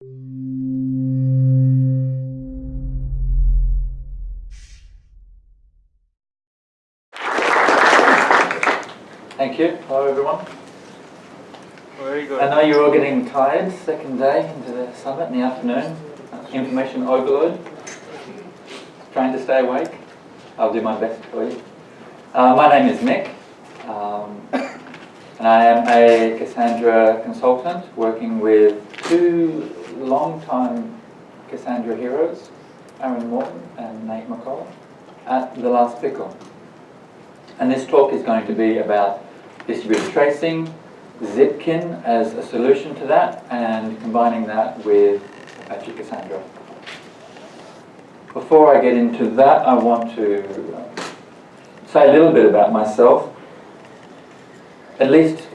Thank you. Hello, everyone. Very good. I know you're all getting tired, second day into the summit in the afternoon. Information overload. Trying to stay awake. I'll do my best for you. My name is Mick, and I am a Cassandra consultant working with two long-time Cassandra heroes, Aaron Morton and Nate McCall, at the Last Pickle. And this talk is going to be about distributed tracing, Zipkin as a solution to that, and combining that with Apache Cassandra. Before I get into that, I want to say a little bit about myself, at least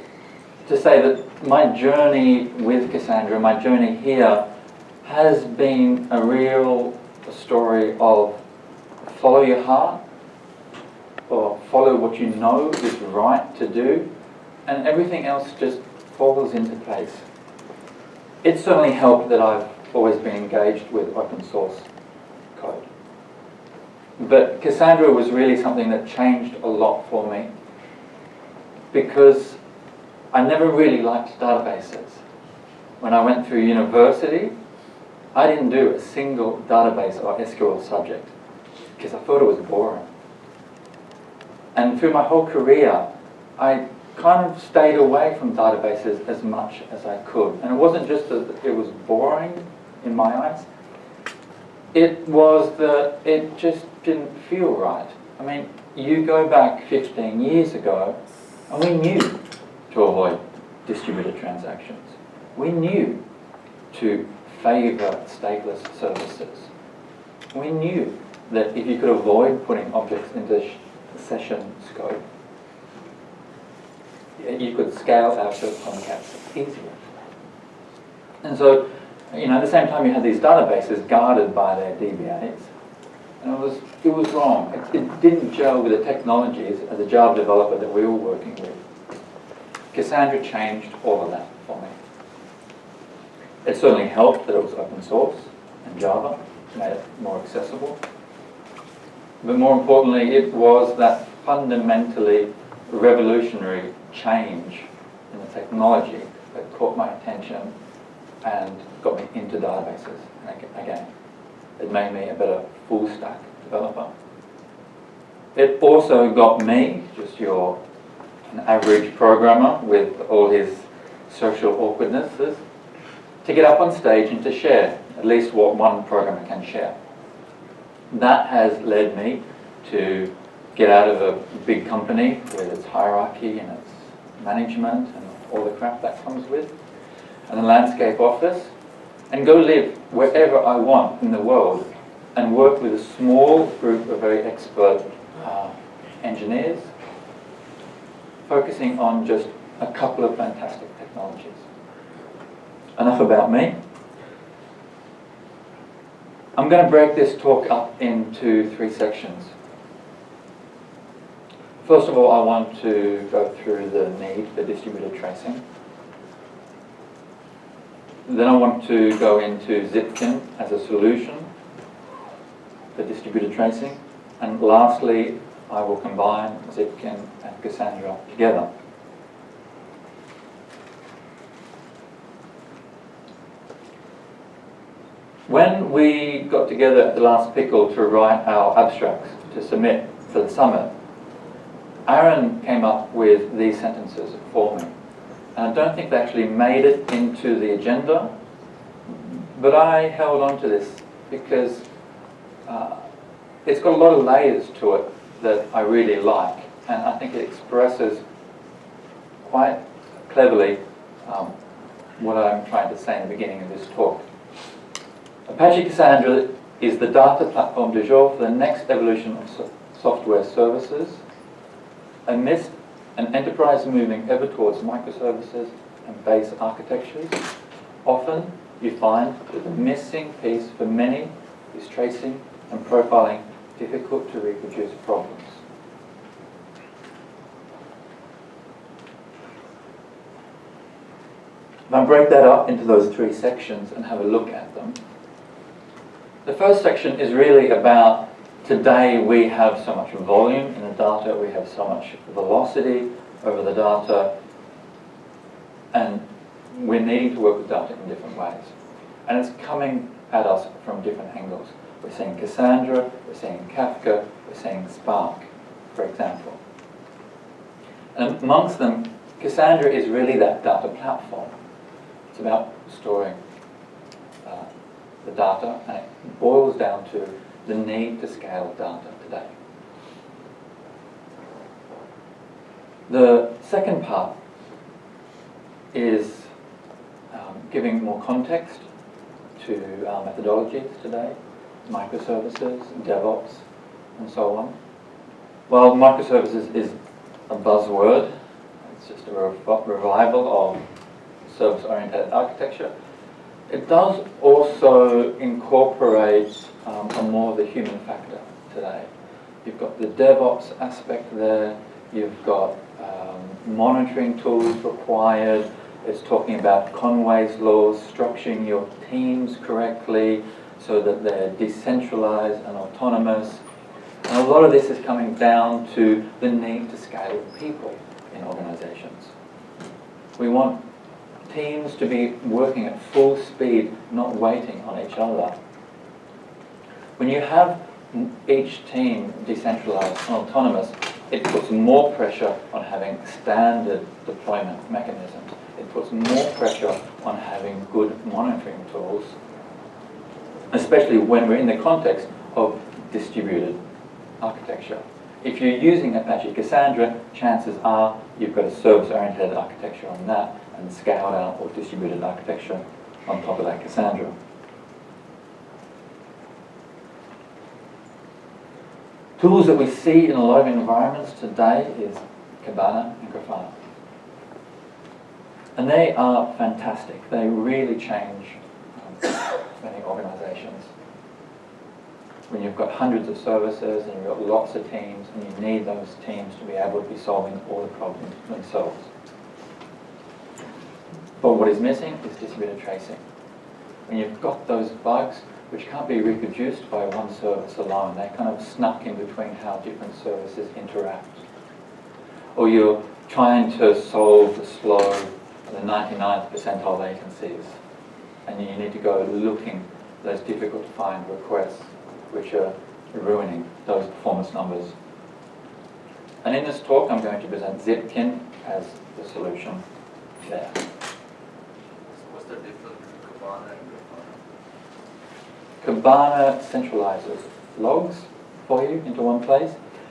to say that my journey with Cassandra, my journey here, has been a real story of follow your heart, or follow what you know is right to do, and everything else just falls into place. It's certainly helped that I've always been engaged with open source code. But Cassandra was really something that changed a lot for me, because I never really liked databases. When I went through university, I didn't do a single database or SQL subject because I thought it was boring. And through my whole career, I kind of stayed away from databases as much as I could. And it wasn't just that it was boring in my eyes. It was that it just didn't feel right. I mean, you go back 15 years ago, and we knew to avoid distributed transactions. We knew to favor stateless services. We knew that if you could avoid putting objects into session scope, you could scale out your Tomcats easier. And so, at the same time you had these databases guarded by their DBAs, and it was wrong. It didn't gel with the technologies as a Java developer that we were working with. Cassandra changed all of that for me. It certainly helped that it was open source and Java, made it more accessible. But more importantly, it was that fundamentally revolutionary change in the technology that caught my attention and got me into databases. And again, it made me a better full stack developer. It also got me, just an average programmer with all his social awkwardnesses, to get up on stage and to share at least what one programmer can share. That has led me to get out of a big company with its hierarchy and its management and all the crap that comes with, and a landscape office, and go live wherever I want in the world and work with a small group of very expert engineers, focusing on just a couple of fantastic technologies. Enough about me. I'm going to break this talk up into 3 sections. First of all, I want to go through the need for distributed tracing. Then I want to go into Zipkin as a solution for distributed tracing. And lastly, I will combine Zipkin and Cassandra together. When we got together at the Last Pickle to write our abstracts to submit for the summit, Aaron came up with these sentences for me. And I don't think they actually made it into the agenda, but I held on to this because it's got a lot of layers to it that I really like, and I think it expresses quite cleverly what I'm trying to say in the beginning of this talk. Apache Cassandra is the data platform du jour for the next evolution of software services amidst an enterprise moving ever towards microservices and base architectures. Often you find that the missing piece for many is tracing and profiling difficult to reproduce problems. If I break that up into those three sections and have a look at them, the first section is really about today we have so much volume in the data, we have so much velocity over the data, and we're needing to work with data in different ways. And it's coming at us from different angles. We're seeing Cassandra, we're seeing Kafka, we're seeing Spark, for example. And amongst them, Cassandra is really that data platform. It's about storing the data, and it boils down to the need to scale data today. The second part is giving more context to our methodologies today, microservices, DevOps, and so on. While microservices is a buzzword, it's just a revival of service-oriented architecture. It does also incorporate more of the human factor today. You've got the DevOps aspect there, you've got monitoring tools required, it's talking about Conway's laws, structuring your teams correctly so that they're decentralized and autonomous. And a lot of this is coming down to the need to scale people in organizations. We want teams to be working at full speed, not waiting on each other. When you have each team decentralized and autonomous, it puts more pressure on having standard deployment mechanisms. It puts more pressure on having good monitoring tools, especially when we're in the context of distributed architecture. If you're using Apache Cassandra, chances are you've got a service-oriented architecture on that and scaled out or distributed architecture on top of that Cassandra. Tools that we see in a lot of environments today is Kibana and Grafana. And they are fantastic. They really change many organizations. When you've got hundreds of services and you've got lots of teams and you need those teams to be able to be solving all the problems themselves. But what is missing is distributed tracing. When you've got those bugs which can't be reproduced by one service alone, they're kind of snuck in between how different services interact. Or you're trying to solve the slow, the 99th percentile latencies, and you need to go looking at those difficult to find requests which are ruining those performance numbers. And in this talk I'm going to present Zipkin as the solution there. What's the difference between Kibana and Grafana? Kibana centralizes logs for you into one place.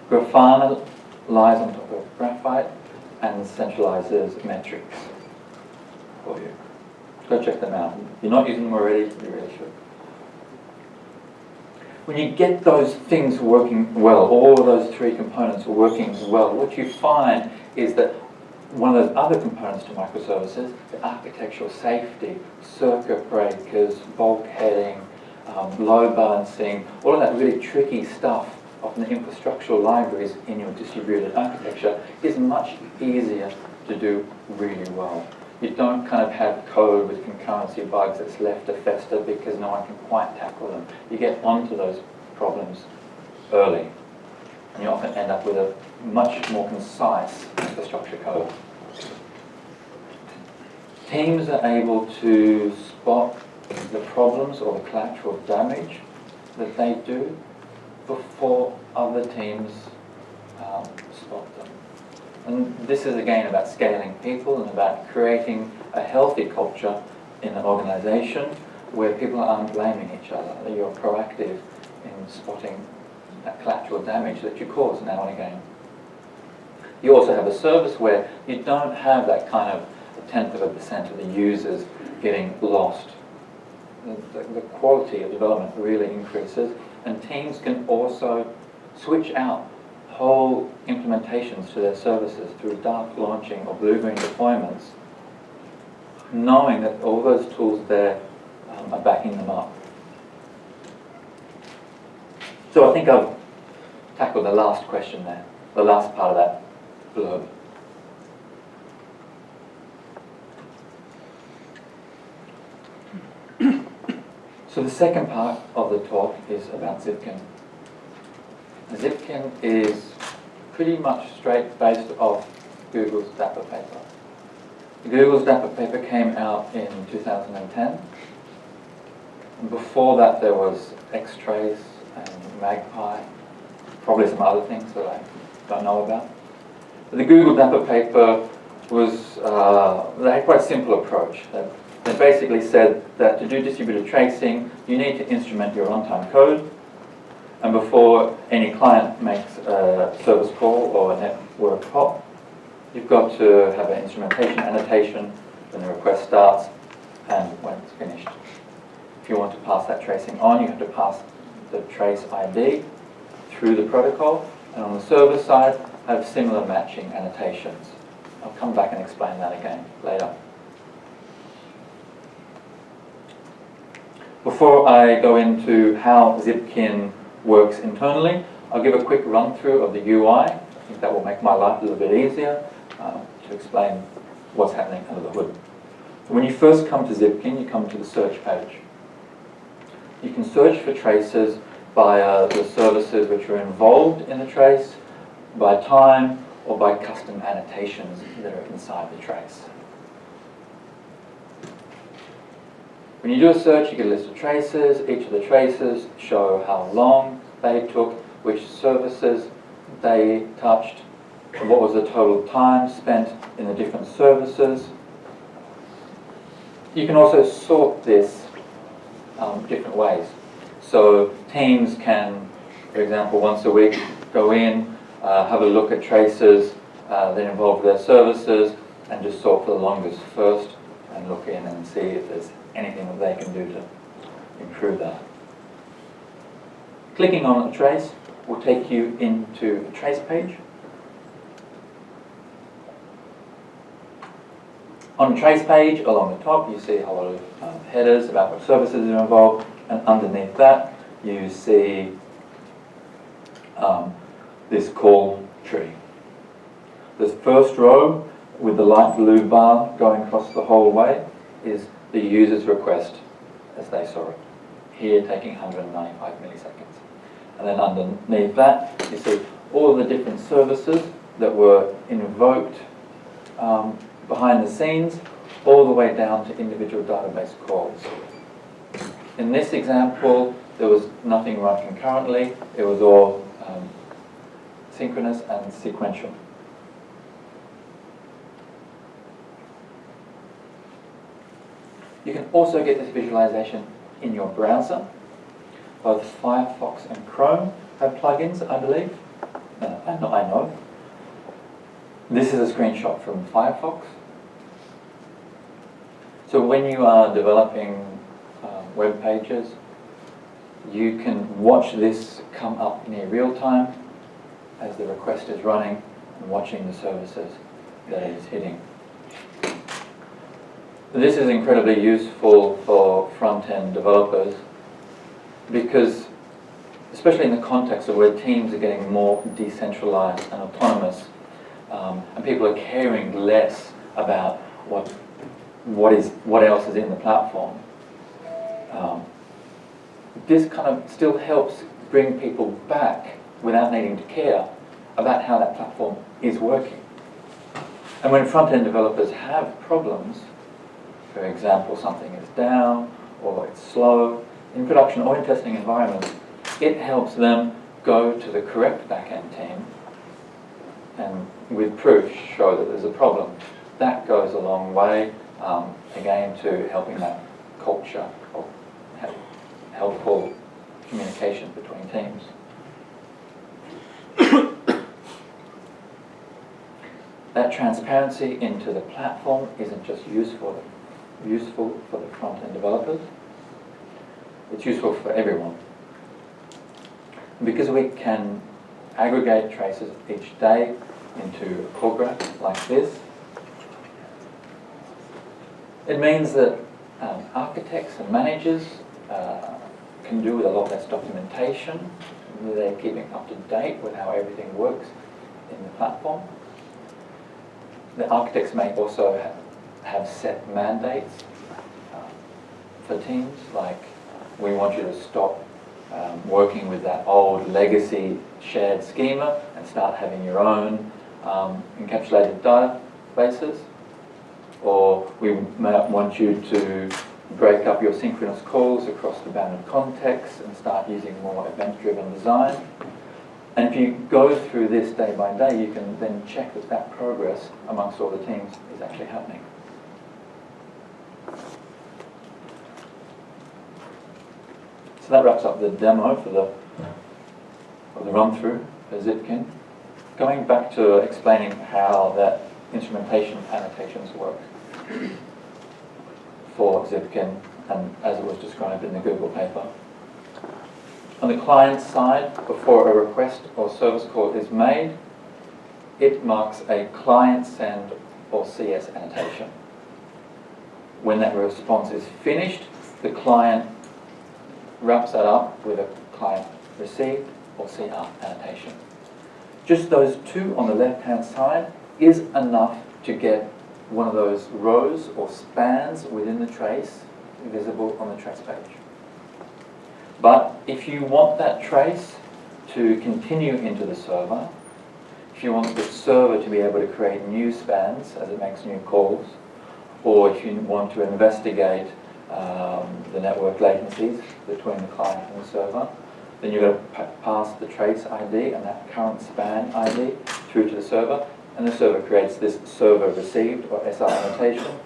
Grafana lies on top of Graphite and centralizes metrics for you. Go check them out. If you're not using them already, you really should. When you get those things working well, all of those three components are working well, what you find is that one of those other components to microservices, the architectural safety, circuit breakers, bulk heading, load balancing, all of that really tricky stuff of the infrastructural libraries in your distributed architecture is much easier to do really well. You don't kind of have code with concurrency bugs that's left to fester because no one can quite tackle them. You get onto those problems early, and you often end up with a much more concise infrastructure code. Teams are able to spot the problems or the collateral damage that they do before other teams spot them. And this is again about scaling people and about creating a healthy culture in an organization where people aren't blaming each other, that you're proactive in spotting that collateral damage that you cause now and again. You also have a service where you don't have that kind of 0.1% of the users getting lost. The quality of development really increases, and teams can also switch out whole implementations to their services through dark launching or blue-green deployments, knowing that all those tools there are backing them up. So I think I've tackled the last question there, the last part of that blurb. So the second part of the talk is about Zipkin. Zipkin is pretty much straight based off Google's Dapper paper. Google's Dapper paper came out in 2010. And before that there was Xtrace and Magpie, probably some other things that I don't know about. But the Google Dapper paper was, they had quite a simple approach. They basically said that to do distributed tracing, you need to instrument your runtime code. And before any client makes a service call or a network hop, you've got to have an instrumentation annotation when the request starts and when it's finished. If you want to pass that tracing on, you have to pass the trace ID through the protocol. And on the server side, have similar matching annotations. I'll come back and explain that again later. Before I go into how Zipkin works internally, I'll give a quick run through of the UI. I think that will make my life a little bit easier to explain what's happening under the hood. So when you first come to Zipkin, you come to the search page. You can search for traces by the services which are involved in the trace, by time, or by custom annotations that are inside the trace. When you do a search, you get a list of traces. Each of the traces show how long they took, which services they touched, and what was the total time spent in the different services. You can also sort this different ways. So teams can, for example, once a week go in, have a look at traces that involve their services, and just sort for the longest first, and look in and see if there's anything that they can do to improve that. Clicking on a trace will take you into a trace page. On the trace page, along the top, you see a lot of headers about what services are involved, and underneath that, you see this call tree. The first row with the light blue bar going across the whole way is the user's request as they saw it. Here taking 195 milliseconds. And then underneath that, you see all the different services that were invoked behind the scenes, all the way down to individual database calls. In this example, there was nothing run concurrently. It was all synchronous and sequential. You can also get this visualization in your browser. Both Firefox and Chrome have plugins, I believe. I know. This is a screenshot from Firefox. So when you are developing web pages, you can watch this come up near real time as the request is running and watching the services that it is hitting. This is incredibly useful for front-end developers because, especially in the context of where teams are getting more decentralized and autonomous, and people are caring less about what else is in the platform. This kind of still helps bring people back without needing to care about how that platform is working. And when front-end developers have problems, for example, something is down or it's slow, in production or in testing environments, it helps them go to the correct back-end team and with proof show that there's a problem. That goes a long way, again, to helping that culture of helpful communication between teams. That transparency into the platform isn't just useful for the front-end developers, it's useful for everyone. Because we can aggregate traces each day into a pull graph like this, it means that architects and managers can do with a lot less documentation. They're keeping up to date with how everything works in the platform. The architects may also have set mandates for teams, like We want you to stop working with that old legacy shared schema and start having your own encapsulated databases. Or we might want you to break up your synchronous calls across the bounded context and start using more event-driven design. And if you go through this day by day, you can then check that that progress amongst all the teams is actually happening. So that wraps up the demo for the run-through for Zipkin. Going back to explaining how that instrumentation annotations work for Zipkin, and as it was described in the Google paper. On the client side, before a request or service call is made, it marks a client send or CS annotation. When that response is finished, the client wraps that up with a client received or CR annotation. Just those two on the left-hand side is enough to get one of those rows or spans within the trace visible on the trace page. But if you want that trace to continue into the server, if you want the server to be able to create new spans as it makes new calls, or if you want to investigate the network latencies between the client and the server, then you've got to pass the trace ID and that current span ID through to the server, and the server creates this server received or SR annotation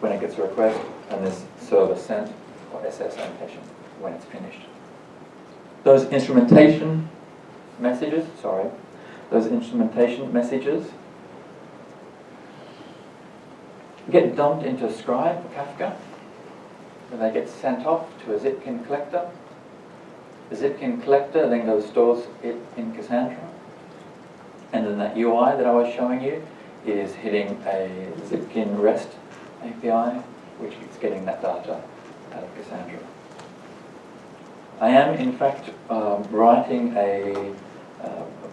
when it gets a request, and this server sent or SS annotation when it's finished. Those instrumentation messages get dumped into Scribe or Kafka, and they get sent off to a Zipkin collector. The Zipkin collector then stores it in Cassandra. And then that UI that I was showing you is hitting a Zipkin REST API, which is getting that data out of Cassandra. I am, in fact, writing a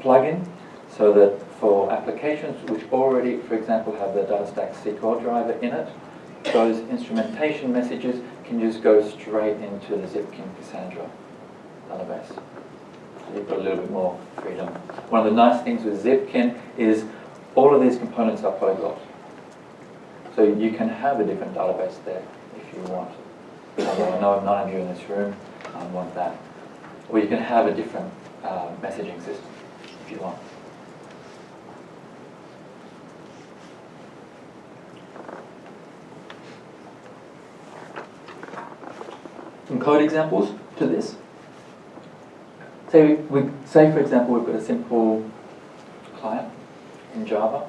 plugin so that for applications which already, for example, have the DataStax SQL driver in it, those instrumentation messages can just go straight into the Zipkin Cassandra database. So you've got a little bit more freedom. One of the nice things with Zipkin is all of these components are polyglot. So you can have a different database there if you want. Although I know none of you in this room want that. Or you can have a different messaging system if you want. Some code examples to this. Say, for example, we've got a simple client in Java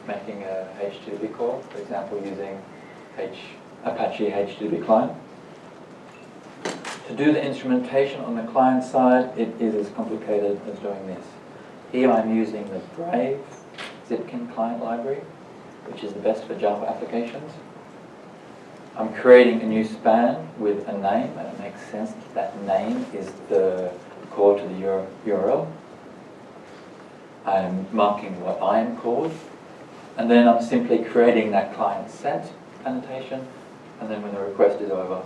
making a HTTP call, for example, using Apache HTTP client. To do the instrumentation on the client side, it is as complicated as doing this. Here I'm using the Brave Zipkin client library, which is the best for Java applications. I'm creating a new span with a name, and it makes sense that name is the call to the URL. I'm marking what I am called, and then I'm simply creating that client sent annotation, and then when the request is over,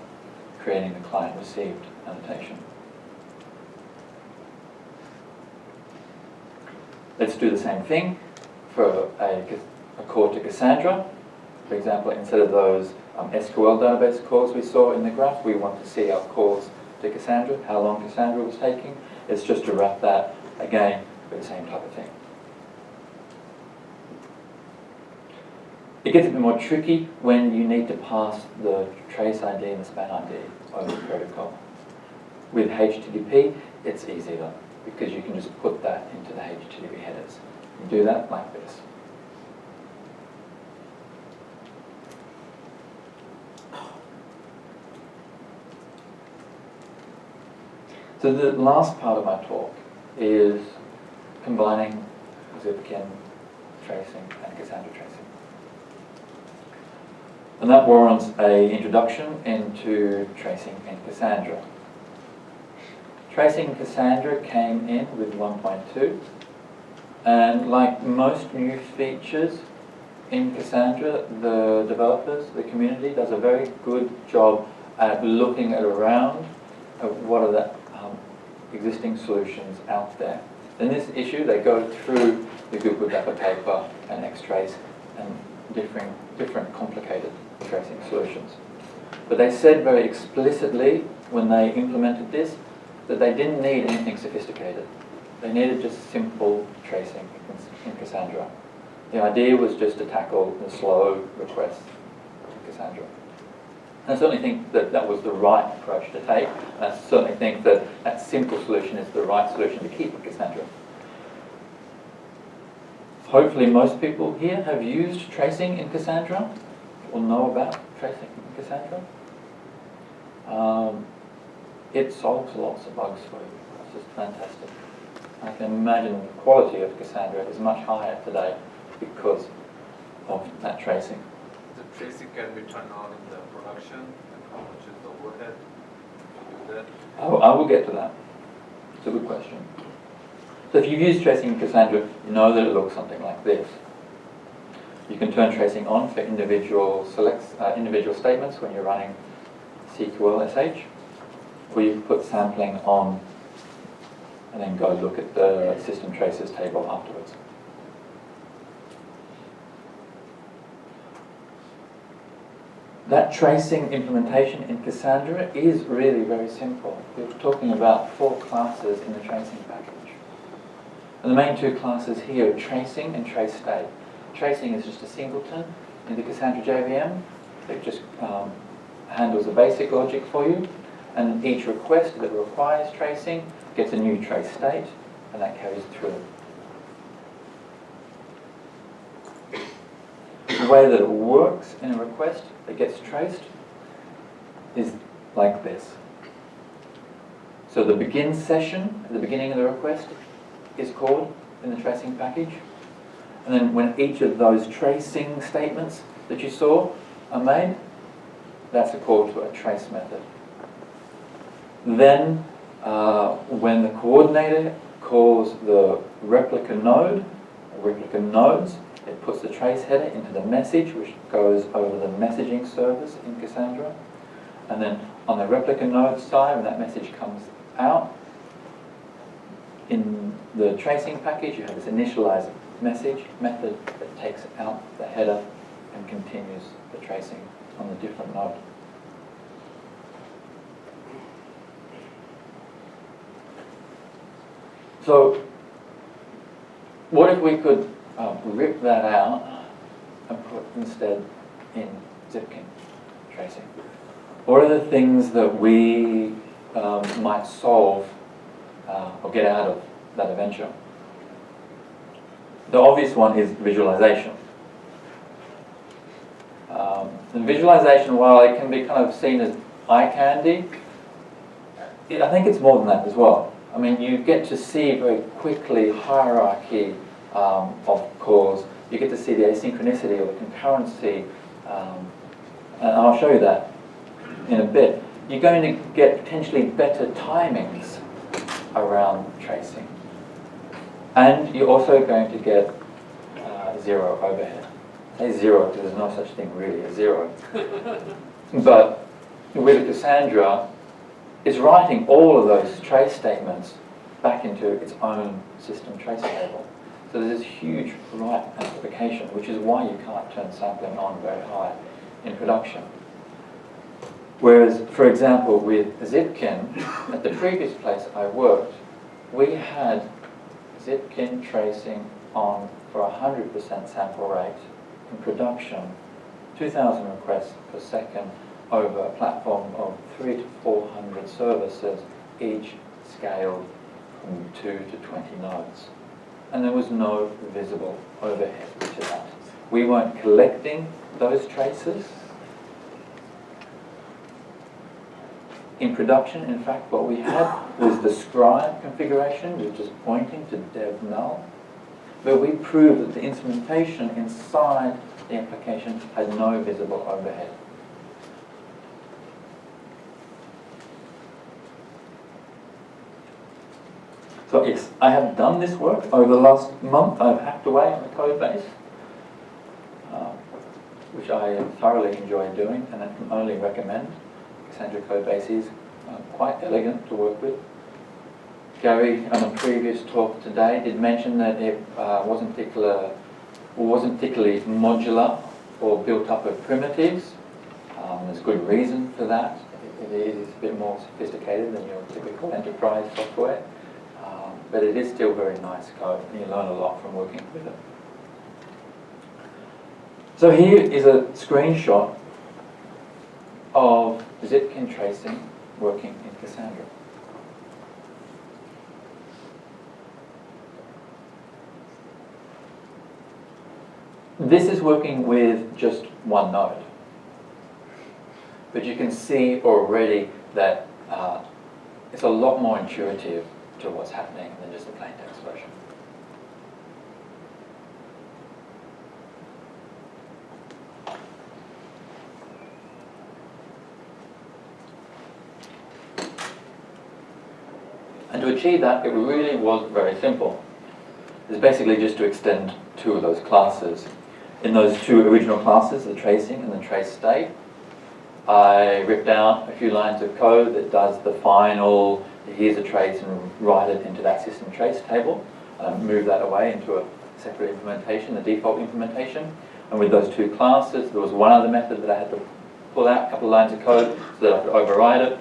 creating the client received annotation. Let's do the same thing for a call to Cassandra. For example, instead of those SQL database calls we saw in the graph, we want to see our calls to Cassandra, how long Cassandra was taking. It's just to wrap that, again, with the same type of thing. It gets a bit more tricky when you need to pass the trace ID and the span ID over the protocol. With HTTP, it's easier because you can just put that into the HTTP headers. You do that like this. So the last part of my talk is combining Zipkin tracing and Cassandra tracing. And that warrants an introduction into tracing in Cassandra. Tracing in Cassandra came in with 1.2, and like most new features in Cassandra, the developers, the community, does a very good job at looking at around at what are the existing solutions out there. In this issue, they go through the Google Dapper paper and Xtrace and different complicated tracing solutions. But they said very explicitly when they implemented this that they didn't need anything sophisticated. They needed just simple tracing in Cassandra. The idea was just to tackle the slow requests in Cassandra. And I certainly think that that was the right approach to take. And I certainly think that that simple solution is the right solution to keep in Cassandra. Hopefully most people here have used tracing in Cassandra or know about tracing in Cassandra. It solves lots of bugs for you. It's just fantastic. I can imagine the quality of Cassandra is much higher today because of that tracing. The tracing can be turned on in the production, and how much is the overhead to do that? I will get to that. It's a good question. So if you've used tracing in Cassandra, you know that it looks something like this. You can turn tracing on for individual statements when you're running SQL/SH, or you can put sampling on and then go look at the system traces table afterwards. That tracing implementation in Cassandra is really very simple. We're talking about 4 classes in the tracing package. And the main 2 classes here are tracing and trace state. Tracing is just a singleton in the Cassandra JVM that just handles the basic logic for you. And each request that requires tracing gets a new trace state, and that carries through. The way that it works in a request that gets traced is like this. So the begin session at the beginning of the request is called in the tracing package. And then when each of those tracing statements that you saw are made, that's a call to a trace method. Then when the coordinator calls the replica node, or replica nodes, it puts the trace header into the message, which goes over the messaging service in Cassandra. And then on the replica node side, when that message comes out, in the tracing package, you have this initialize message method that takes out the header and continues the tracing on the different node. So, what if we could rip that out and put instead in Zipkin tracing? What are the things that we might solve or get out of that adventure? The obvious one is visualization. And visualization, while it can be kind of seen as eye candy, I think it's more than that as well. I mean, you get to see very quickly hierarchy of calls. You get to see the asynchronicity or the concurrency, and I'll show you that in a bit. You're going to get potentially better timings around tracing. And you're also going to get zero overhead. I say zero because there's no such thing really as zero. But with Cassandra, it's writing all of those trace statements back into its own system trace table. So there's this huge write amplification, which is why you can't turn sampling on very high in production. Whereas, for example, with Zipkin, at the previous place I worked, we had Zipkin tracing on for 100% sample rate in production, 2,000 requests per second over a platform of 300 to 400 services, each scaled from 2 to 20 nodes. And there was no visible overhead to that. We weren't collecting those traces. In production, in fact, what we had was the scribe configuration, which is pointing to dev null, where we proved that the instrumentation inside the application had no visible overhead. So yes, I have done this work over the last month. I've hacked away on the Codebase, which I thoroughly enjoy doing, and I can only recommend. Cassandra Codebase is quite elegant to work with. Gary, on a previous talk today, did mention that it wasn't particularly modular or built up of primitives. There's good reason for that. It is a bit more sophisticated than your typical enterprise software, but it is still very nice code, and you learn a lot from working with it. So here is a screenshot of Zipkin Tracing working in Cassandra. This is working with just one node. But you can see already that it's a lot more intuitive to what's happening than just the plain text version. And to achieve that, it really was very simple. It's basically just to extend two of those classes. In those two original classes, the tracing and the trace state, I ripped out a few lines of code that does the final, here's a trace, and write it into that system trace table. Move that away into a separate implementation, the default implementation. And with those two classes, there was one other method that I had to pull out a couple of lines of code so that I could override it.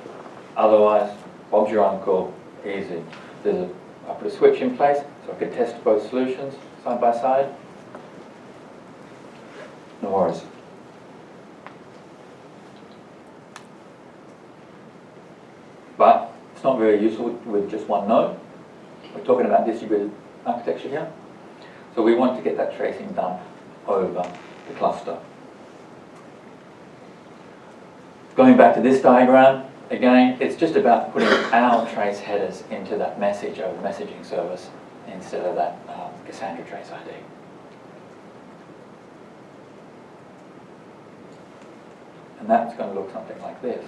Otherwise, Bob's your uncle, easy. I put a switch in place so I could test both solutions side by side. No worries. But it's not very useful with just one node. We're talking about distributed architecture here. So we want to get that tracing done over the cluster. Going back to this diagram, again, it's just about putting our trace headers into that message over the messaging service instead of that Cassandra trace ID. And that's going to look something like this.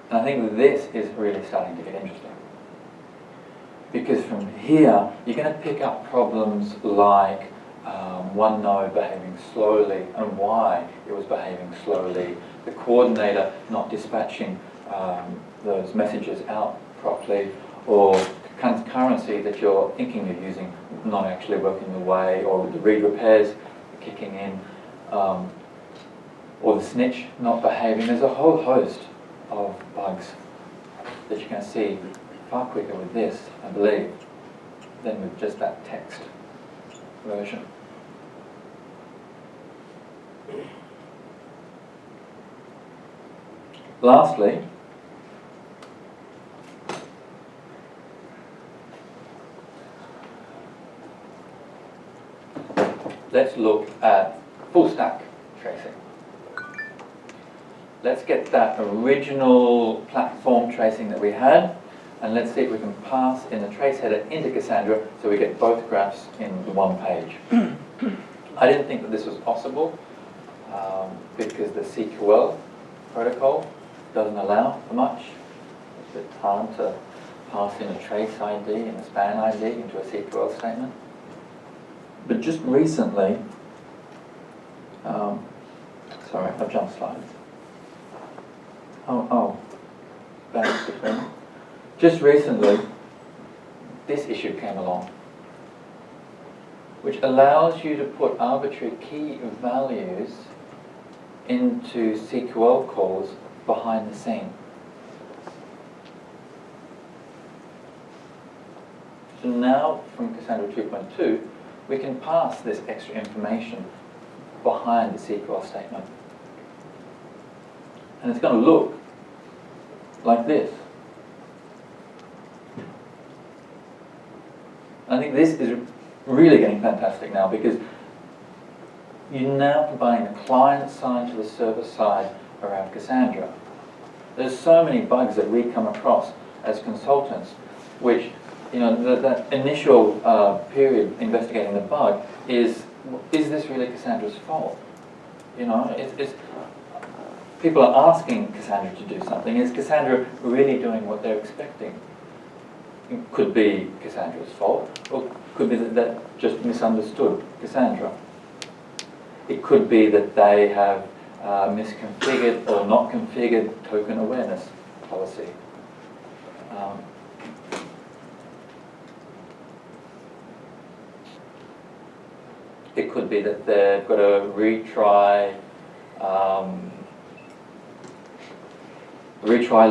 And I think this is really starting to get interesting. Because from here, you're going to pick up problems like one node behaving slowly and why it was behaving slowly, the coordinator not dispatching those messages out properly, or concurrency that you're thinking you're using not actually working the way, or the read repairs kicking in, or the snitch not behaving. There's a whole host of bugs that you can see far quicker with this, I believe, than with just that text version. Lastly, let's look at full stack tracing. Let's get that original platform tracing that we had, and let's see if we can pass in the trace header into Cassandra so we get both graphs in the one page. I didn't think that this was possible because the CQL protocol doesn't allow for much. It's a bit hard to pass in a trace ID and a span ID into a CQL statement. But just recently, sorry, I've jumped slides. Back between. Just recently, this issue came along, which allows you to put arbitrary key values into CQL calls behind the scene. So now, from Cassandra 2.2, we can pass this extra information behind the SQL statement. And it's going to look like this. I think this is really getting fantastic now because you're now combining the client side to the server side around Cassandra. There's so many bugs that we come across as consultants, which, you know, that initial period investigating the bug is this really Cassandra's fault? You know, people are asking Cassandra to do something. Is Cassandra really doing what they're expecting? It could be Cassandra's fault, or could be that just misunderstood Cassandra. It could be that they have misconfigured or not configured token awareness policy. It could be that they've got a retry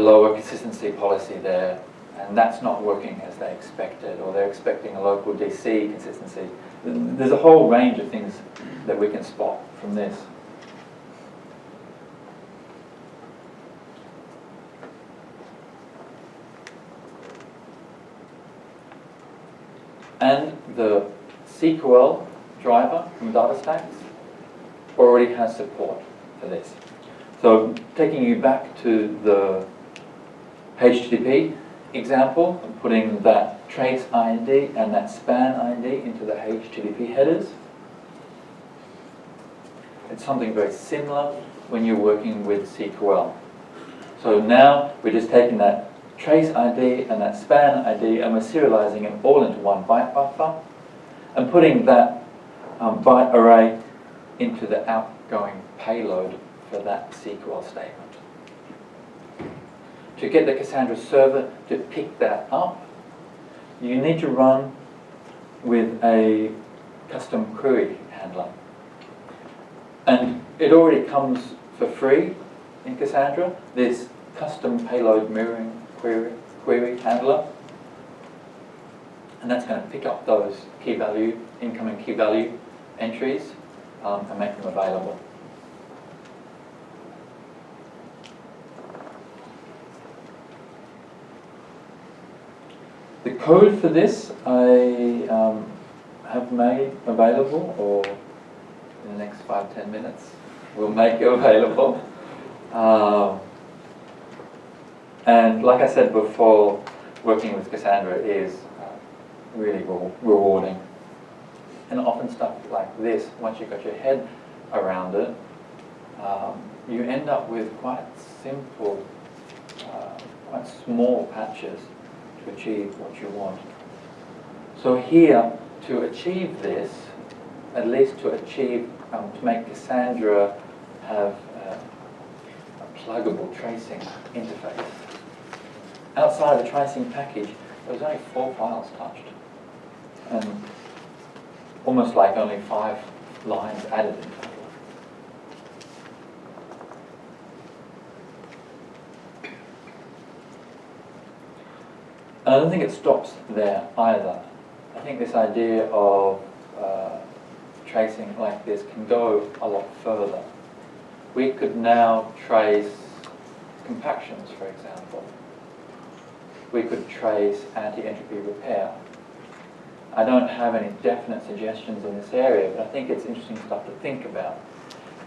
lower consistency policy there, and that's not working as they expected, or they're expecting a local DC consistency. There's a whole range of things that we can spot from this. And the SQL driver from DataStax already has support for this. So taking you back to the HTTP example, I'm putting that trace ID and that span ID into the HTTP headers. It's something very similar when you're working with SQL. So now we're just taking that trace ID and that span ID and we're serializing it all into one byte buffer and putting that byte array into the outgoing payload for that SQL statement. To get the Cassandra server to pick that up, you need to run with a custom query handler. And it already comes for free in Cassandra, this custom payload mirroring query handler. And that's going to pick up those key value, incoming key value entries and make them available. The code for this I have made available, or in the next 5-10 minutes we'll make it available. And like I said before, working with Cassandra is really rewarding. And often stuff like this, once you've got your head around it, you end up with quite simple, quite small patches to achieve what you want. So here, to achieve this, at least to achieve, to make Cassandra have a pluggable tracing interface. Outside the tracing package, there was only 4 files touched. And almost like only 5 lines added in total. And I don't think it stops there either. I think this idea of tracing like this can go a lot further. We could now trace compactions, for example. We could trace anti-entropy repair. I don't have any definite suggestions in this area, but I think it's interesting stuff to think about.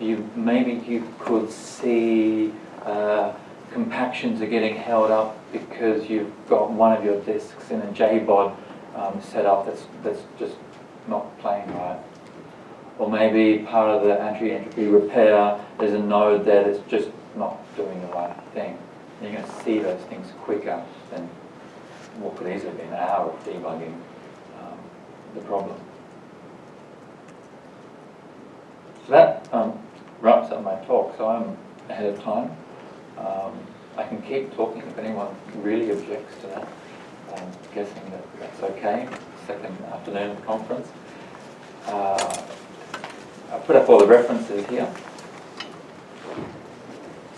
Maybe you could see compactions are getting held up because you've got one of your disks in a JBOD set up that's just not playing right. Or maybe part of the anti-entropy repair, there's a node there that's just not doing the right thing. And you're going to see those things quicker than what could easily be an hour of debugging the problem. So that wraps up my talk, so I'm ahead of time. I can keep talking if anyone really objects to that. I'm guessing that that's okay. Second afternoon of the conference. I put up all the references here.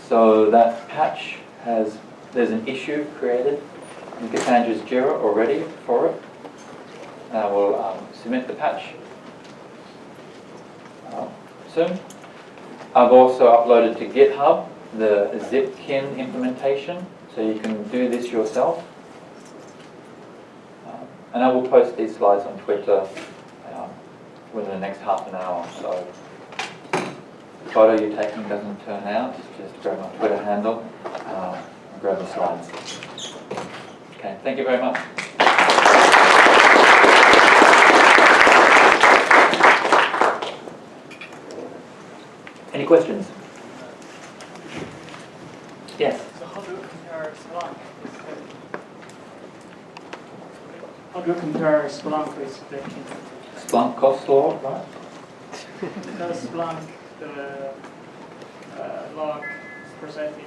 So that patch there's an issue created in Cassandra's Jira already for it. And I will submit the patch soon. I've also uploaded to GitHub the Zipkin implementation, so you can do this yourself. And I will post these slides on Twitter within the next half an hour. So the photo you're taking doesn't turn out, just grab my Twitter handle and grab the slides. Okay, thank you very much. Any questions? Yes? So how do you compare Splunk with Zipkin? Splunk costs a lot, right? Does Splunk the log processing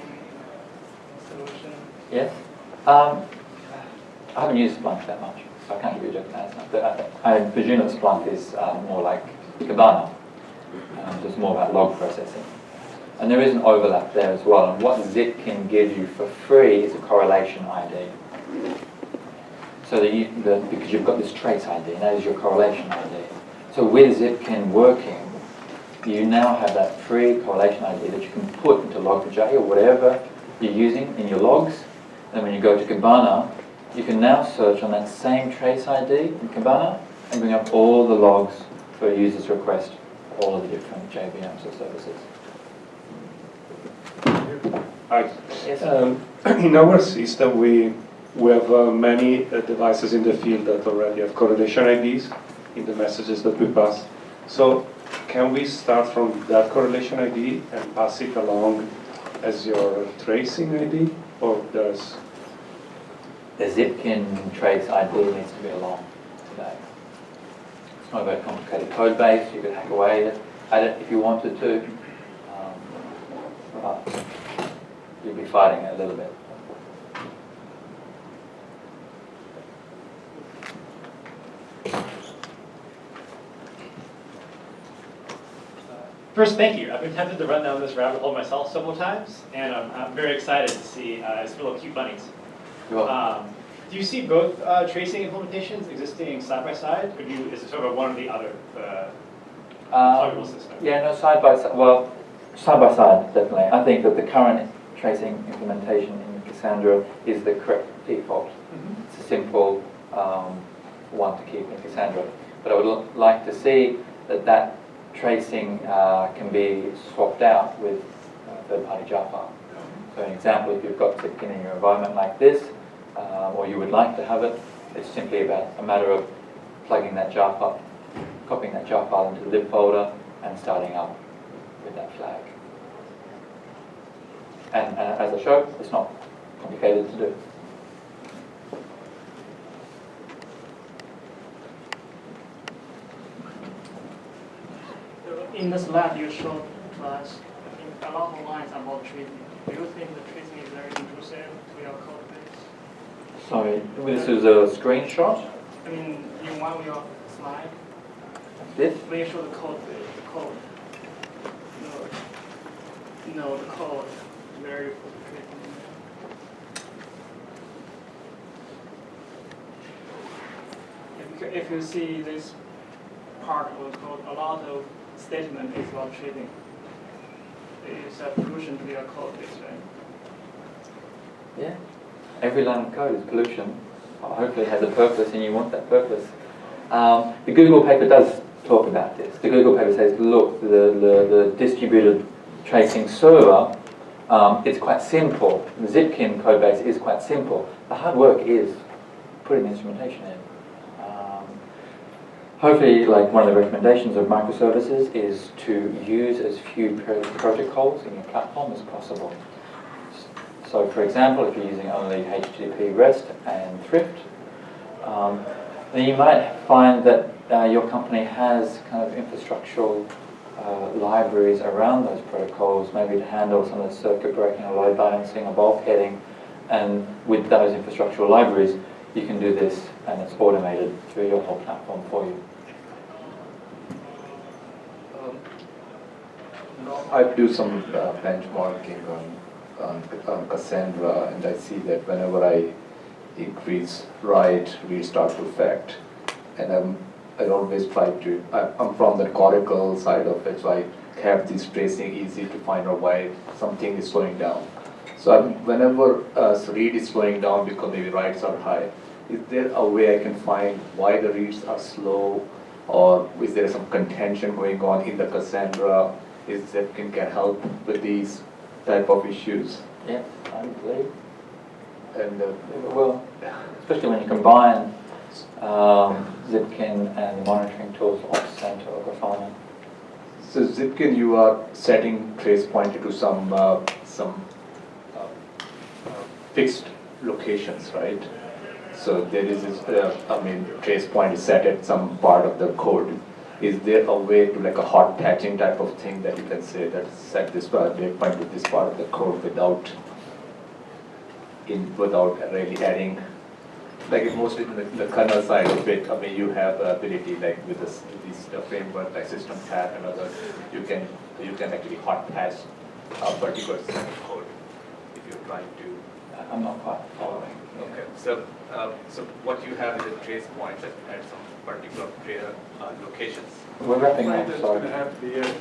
solution? Yes. I haven't used Splunk that much, so I can't give you a definite answer. But I presume that Splunk is more like Kibana, just more about log processing. And there is an overlap there as well. And what Zipkin gives you for free is a correlation ID. So that because you've got this trace ID, and that is your correlation ID. So with Zipkin working, you now have that free correlation ID that you can put into Log4j or whatever you're using in your logs. And when you go to Kibana, you can now search on that same trace ID in Kibana and bring up all the logs for a user's request, all of the different JVMs or services. Hi. Yes. In our system, we have many devices in the field that already have correlation IDs in the messages that we pass. So can we start from that correlation ID and pass it along as your tracing ID? Or does... The Zipkin trace ID needs to be along today. It's not a very complicated code base. You could hack away at it if you wanted to. But you'd be fighting it a little bit. First, thank you. I've been tempted to run down this rabbit hole myself several times, and I'm very excited to see it's little cute bunnies. Do you see both tracing implementations existing side by side, or is it sort of one or the other, pluggable system? Yeah, no, side by side. Well, side by side, definitely. I think that the current tracing implementation in Cassandra is the correct default. Mm-hmm. It's a simple one to keep in Cassandra. But I would like to see that tracing can be swapped out with third-party jar file. So an example, if you've got Zipkin in your environment like this, or you would like to have it, it's simply about a matter of plugging that jar file, copying that jar file into the lib folder and starting up with that flag. And as I showed, it's not complicated to do. In this lab, you showed to us, I think, a lot of lines about tracing. Do you think the tracing is very intrusive to your code base? Sorry, this is a screenshot. I mean, in one of your slides, This? when you show the code, no, the code very if you see this part of the code, a lot of statement is about tracing. It's a pollution to your code base, right? Yeah. Every line of code is pollution. Hopefully it has a purpose and you want that purpose. The Google paper does talk about this. The Google paper says, look, the distributed tracing server, it's quite simple. The Zipkin code base is quite simple. The hard work is putting instrumentation in. Hopefully, like one of the recommendations of microservices is to use as few project calls in your platform as possible. So for example, if you're using only HTTP REST and Thrift, then you might find that your company has kind of infrastructural libraries around those protocols, maybe to handle some of the circuit breaking or load balancing or bulkheading. And with those infrastructural libraries, you can do this and it's automated through your whole platform for you. I do some benchmarking on Cassandra, and I see that whenever I increase write, read start to fact, and I always try to, I'm from the cortical side of it, so I have this tracing easy to find out why something is slowing down. So whenever read is slowing down because maybe writes are high, is there a way I can find why the reads are slow, or is there some contention going on in the Cassandra? Is Zipkin can help with these type of issues? Yeah, I believe. And well, especially when you combine Zipkin and the monitoring tools of Center or Grafana. so Zipkin, you are setting trace pointer to some fixed locations, right? So there is this, trace point is set at some part of the code. is there a way to like a hot patching type of thing that you can say that set this breakpoint with this part of the code without really adding, like it mostly the kernel side of it. I mean, you have the ability like with this framework like System Tap and others, you can actually hot patch a particular set of code if you're trying to. I'm not quite following. Okay, so what you have is a trace point at some particular locations. We're wrapping up, That's sorry. going to have to be it.